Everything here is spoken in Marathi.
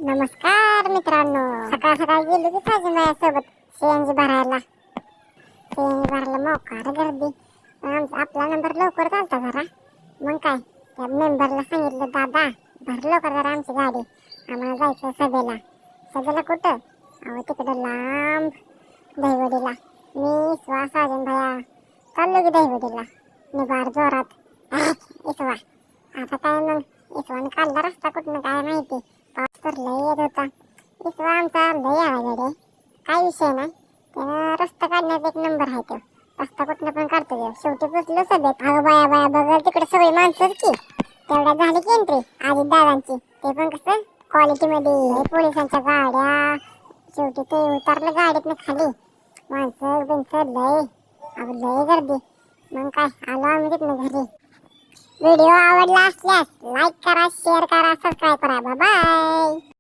नमस्कार मित्रांनो, सकाळ सकाळ गेली की साजूबाईसोबत सीएनजी भरायला. सीएनजी भरायला मोकार गर्दी. आपला नंबर लवकर चालता जरा. मग काय त्या मेंबरला सांगितलं, दादा भर लवकर जरा आमची गाडी, आम्हाला जायचं सभेला. सभेला कुठं? अहो तिकडं लांब दहिवडीला. मी इसवा साजन भया चाललो की दहिवडीला निभार जोरात. इसवा आता काय मग, इसवाने काढला रस्ता कुठनं काय माहिती. पाऊस तर लय येत होता. इसवा आमचा लय आवागडे, काय विषय नाही. त्यानं रस्ता काढण्यात एक नंबर आहे तो. रस्ता कुठनं पण काढतो तो. शेवटी पोचलो सभेत. अगं बाया बाया बघ तिकडे सगळी माणसंच की. तेवढ्यात झाली की एंट्री आधी दादांची. ते पण कसं क्वालिटीमध्ये, पोलिसांच्या गाड्या. शेवटी ते उतरलं गाडीतनं खाली. माणसं बिनसं लय, अगं लय गर्दी. मग काय आलो आम्ही तिथनं घरी. व्हिडिओ आवडला असल्यास लाईक करा, शेअर करा, सबस्क्राईब करा. बाय.